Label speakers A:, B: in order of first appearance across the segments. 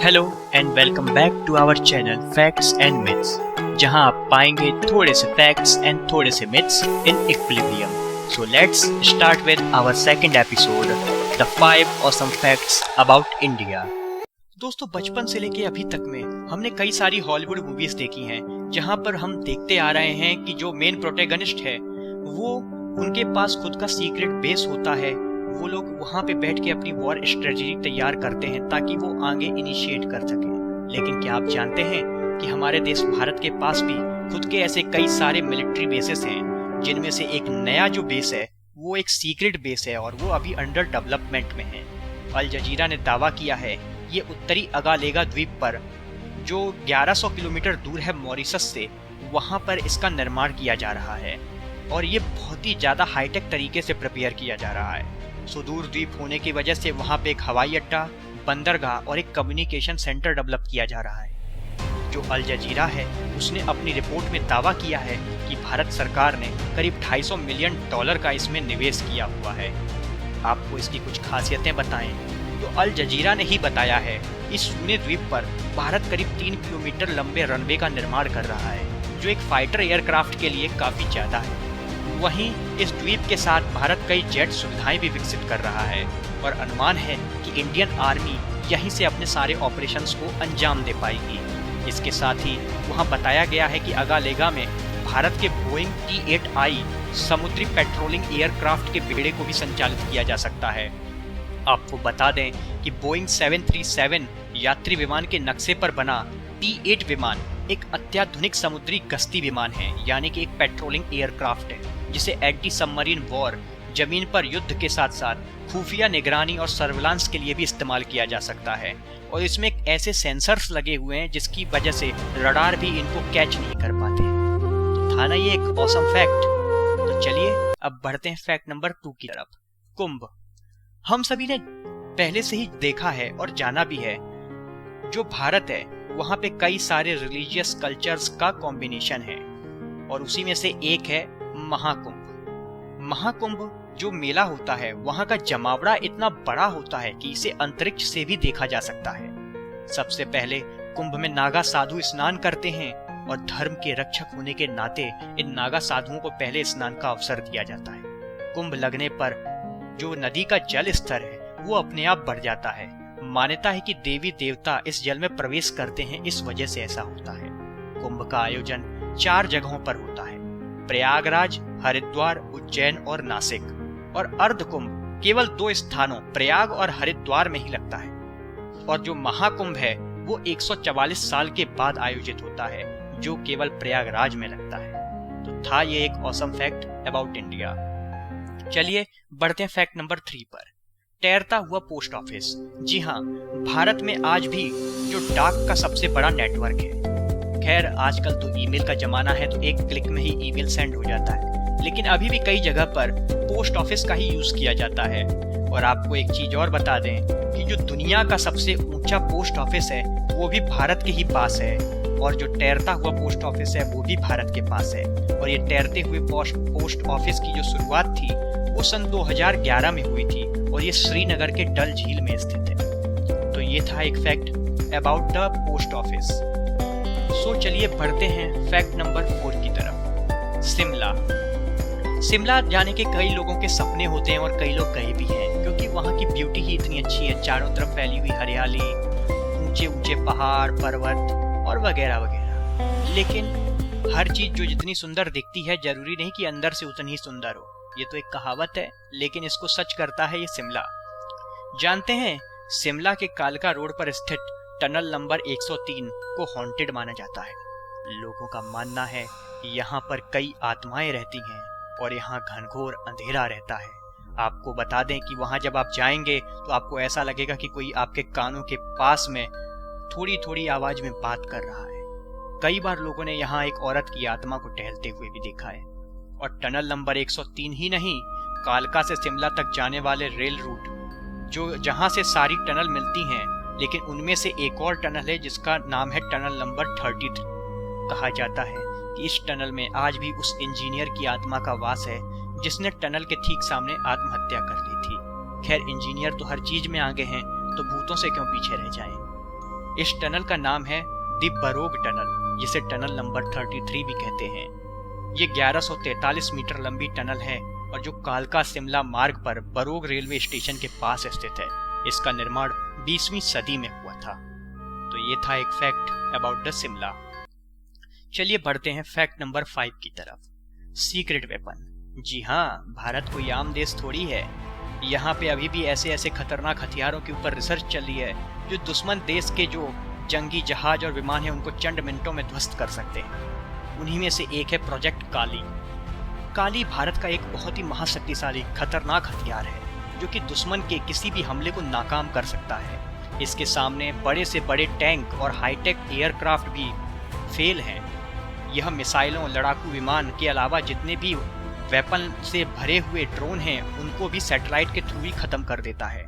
A: Hello and welcome back to our channel facts and myths, जहां आप पाएंगे थोड़े से फैक्ट्स एंड थोड़े से myths in equilibrium. So let's start with our second episode, the 5 awesome facts about India. दोस्तों, बचपन से लेके अभी तक में हमने कई सारी हॉलीवुड मूवीज देखी हैं, जहां पर हम देखते आ रहे हैं कि जो मेन प्रोटैगनिस्ट है वो उनके पास खुद का सीक्रेट बेस होता है। वो लोग वहां पे बैठ के अपनी वॉर स्ट्रेटजी तैयार करते हैं ताकि वो आगे इनिशिएट कर सके। लेकिन क्या आप जानते हैं कि हमारे देश भारत के पास भी खुद के ऐसे कई सारे मिलिट्री बेसेस हैं, जिनमें से एक नया जो बेस है वो एक सीक्रेट बेस है और वो अभी अंडर डेवलपमेंट में है। अल जजीरा ने दावा किया है ये उत्तरी अगालेगा द्वीप पर, जो 1100 किलोमीटर दूर है मॉरिशस से, वहां पर इसका निर्माण किया जा रहा है और ये बहुत ही ज्यादा हाईटेक तरीके से प्रिपेयर किया जा रहा है। सुदूर द्वीप होने की वजह से वहां पे एक हवाई अड्डा, बंदरगाह और एक कम्युनिकेशन सेंटर डेवलप किया जा रहा है। जो अल जजीरा है उसने अपनी रिपोर्ट में दावा किया है कि भारत सरकार ने करीब $250 मिलियन का इसमें निवेश किया हुआ है। आपको इसकी कुछ खासियतें बताएं तो अल जजीरा ने ही बताया है, इस सूने द्वीप पर भारत करीब 3 किलोमीटर लंबे रनवे का निर्माण कर रहा है, जो एक फाइटर एयरक्राफ्ट के लिए काफी ज्यादा है। वहीं इस द्वीप के साथ भारत कई जेट सुविधाएं भी विकसित कर रहा है और अनुमान है कि इंडियन आर्मी यहीं से अपने सारे ऑपरेशंस को अंजाम दे पाएगी। इसके साथ ही वहां बताया गया है कि अगालेगा में भारत के बोइंग T-8I समुद्री पेट्रोलिंग एयरक्राफ्ट के बेड़े को भी संचालित किया जा सकता है। आपको बता दें कि बोइंग 737 यात्री विमान के नक्शे पर बना T-8 विमान एक अत्याधुनिक समुद्री गश्ती विमान है, यानी कि एक पेट्रोलिंग एयरक्राफ्ट है, जिसे एंटी सबमरीन वॉर, जमीन पर युद्ध के साथ साथ खुफिया निगरानी और सर्विलांस के लिए भी इस्तेमाल किया जा सकता है। और इसमें ऐसे सेंसर्स लगे हुए हैं जिसकी वजह से रडार भी इनको कैच नहीं कर पाते। तो था ना ये एक ऑसम फैक्ट। तो चलिए अब बढ़ते हैं फैक्ट नंबर 2 की तरफ। कुंभ। हम सभी ने पहले से ही देखा है और जाना भी है, जो भारत है वहां पे कई सारे रिलीजियस कल्चर्स का कॉम्बिनेशन है और उसी में से एक है महाकुंभ। महाकुंभ जो मेला होता है वहां का जमावड़ा इतना बड़ा होता है कि इसे अंतरिक्ष से भी देखा जा सकता है। सबसे पहले कुंभ में नागा साधु स्नान करते हैं और धर्म के रक्षक होने के नाते इन नागा साधुओं को पहले स्नान का अवसर दिया जाता है। कुंभ लगने पर जो नदी का जल स्तर है वो अपने आप बढ़ जाता है। मान्यता है कि देवी देवता इस जल में प्रवेश करते हैं, इस वजह से ऐसा होता है। कुंभ का आयोजन 4 जगहों पर होता है, प्रयागराज, हरिद्वार, उज्जैन और नासिक। और अर्ध कुंभ केवल 2 स्थानों प्रयाग और हरिद्वार में ही लगता है। और जो महाकुंभ है वो 144 साल के बाद आयोजित होता है, जो केवल प्रयागराज में लगता है। तो था ये एक ऑसम फैक्ट अबाउट इंडिया। चलिए बढ़ते हैं फैक्ट नंबर 3 पर। तैरता हुआ पोस्ट ऑफिस। जी हाँ, भारत में आज भी जो डाक का सबसे बड़ा नेटवर्क है। खैर आजकल तो ईमेल का जमाना है, तो एक क्लिक में ही ईमेल सेंड हो जाता है, लेकिन अभी भी कई जगह पर पोस्ट ऑफिस का ही यूज किया जाता है। और आपको एक चीज और बता दें कि जो दुनिया का सबसे ऊंचा पोस्ट ऑफिस है वो भी भारत के ही पास है, और जो तैरता हुआ पोस्ट ऑफिस है वो भी भारत के पास है। और ये तैरते हुए पोस्ट ऑफिस की जो शुरुआत थी वो सन 2011 में हुई थी और ये श्रीनगर के डल झील में स्थित है। तो ये था एक fact about the post office. So चलिए बढ़ते हैं फैक्ट नंबर 4 की तरफ। शिमला। शिमला जाने के कई लोगों के सपने होते हैं और कई लोग गए भी हैं, क्योंकि वहाँ की ब्यूटी ही इतनी अच्छी है। चारों तरफ फैली हुई हरियाली, ऊंचे ऊंचे पहाड़, पर्वत और वगैरह वगैरह। लेकिन हर चीज जो जितनी सुंदर दिखती है जरूरी नहीं कि अंदर से उतनी ही सुंदर हो। ये तो एक कहावत है, लेकिन इसको सच करता है ये शिमला। जानते हैं शिमला के कालका रोड पर स्थित टनल नंबर 103 को हॉन्टेड माना जाता है। लोगों का मानना है यहाँ पर कई आत्माएं रहती हैं और यहाँ घनघोर अंधेरा रहता है। आपको बता दें कि वहां जब आप जाएंगे तो आपको ऐसा लगेगा कि कोई आपके कानों के पास में थोड़ी थोड़ी आवाज में बात कर रहा है। कई बार लोगों ने यहाँ एक औरत की आत्मा को टहलते हुए भी देखा है। और टनल नंबर 103 ही नहीं, कालका से शिमला तक जाने वाले रेल रूट, जो जहां से सारी टनल मिलती हैं, लेकिन उनमें से एक और टनल है जिसका नाम है टनल नंबर 33। कहा जाता है कि इस टनल में आज भी उस इंजीनियर की आत्मा का वास है जिसने टनल के ठीक सामने आत्महत्या कर ली थी। खैर इंजीनियर तो हर चीज में आगे हैं, तो भूतों से क्यों पीछे रह जाएं। इस टनल का नाम है दी बरोग टनल, जिसे टनल नंबर 33 भी कहते हैं। ये 1143 मीटर लंबी टनल है और जो कालका शिमला मार्ग पर बरोग रेलवे स्टेशन के पास स्थित है। इसका निर्माण 20वीं सदी में हुआ था। तो ये था एक फैक्ट अबाउट द शिमला। चलिए बढ़ते हैं फैक्ट नंबर 5 की तरफ। Secret weapon. जी हाँ, भारत कोई आम देश थोड़ी है। यहाँ पे अभी भी ऐसे ऐसे खतरनाक हथियारों के ऊपर रिसर्च चल रही है जो दुश्मन देश के जो जंगी जहाज और विमान है उनको चंद मिनटों में ध्वस्त कर सकते हैं। उन्हीं में से एक है प्रोजेक्ट काली। काली भारत का एक बहुत ही महाशक्तिशाली खतरनाक हथियार है जो कि दुश्मन के किसी भी हमले को नाकाम कर सकता है। इसके सामने बड़े से बड़े टैंक और हाईटेक एयरक्राफ्ट भी फेल हैं। यह मिसाइलों, लड़ाकू विमान के अलावा जितने भी वेपन से भरे हुए ड्रोन हैं उनको भी सैटेलाइट के थ्रू ही खत्म कर देता है।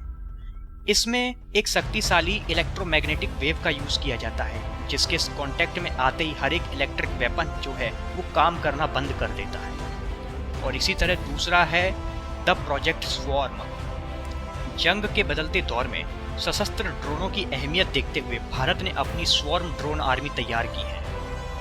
A: इसमें एक शक्तिशाली इलेक्ट्रोमैग्नेटिक वेव का यूज किया जाता है जिसके कांटेक्ट में आते ही हर एक इलेक्ट्रिक वेपन जो है वो काम करना बंद कर देता है। और इसी तरह दूसरा है द प्रोजेक्ट स्वॉर्म। जंग के बदलते दौर में सशस्त्र ड्रोनों की अहमियत देखते हुए भारत ने अपनी स्वॉर्म ड्रोन आर्मी तैयार की है।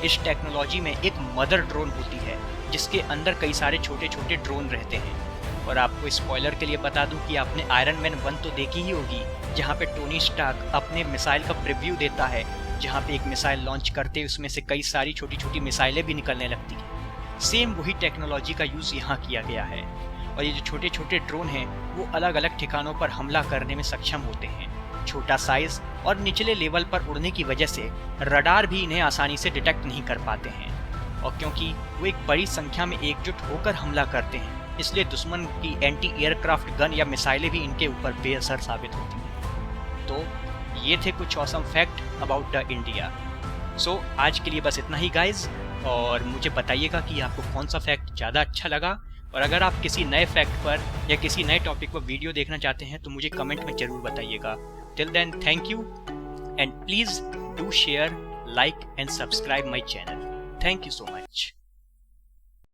A: इस टेक्नोलॉजी में एक मदर ड्रोन होती है जिसके अंदर कई सारे छोटे छोटे ड्रोन रहते हैं। और आपको स्पॉइलर के लिए बता दूं कि आपने आयरन मैन 1 तो देखी ही होगी, जहां पे टोनी स्टार्क अपने मिसाइल का प्रीव्यू देता है, जहां पे एक मिसाइल लॉन्च करते उसमें से कई सारी छोटी छोटी मिसाइलें भी निकलने लगती हैं। सेम वही टेक्नोलॉजी का यूज यहाँ किया गया है। और ये जो छोटे छोटे ड्रोन हैं वो अलग अलग ठिकानों पर हमला करने में सक्षम होते हैं। छोटा साइज और निचले लेवल पर उड़ने की वजह से रडार भी इन्हें आसानी से डिटेक्ट नहीं कर पाते हैं। और क्योंकि वो एक बड़ी संख्या में एकजुट होकर हमला करते हैं इसलिए दुश्मन की एंटी एयरक्राफ्ट गन या मिसाइलें भी इनके ऊपर बेअसर साबित होती हैं। तो ये थे कुछ awesome fact about the India. So आज के लिए बस इतना ही गाइज, और मुझे बताइएगा कि आपको कौन सा फैक्ट ज़्यादा अच्छा लगा। और अगर आप किसी नए फैक्ट पर या किसी नए टॉपिक पर वीडियो देखना चाहते हैं तो मुझे कमेंट में ज़रूर बताइएगा। Till then thank you and please do share, like and subscribe my channel. Thank you so much.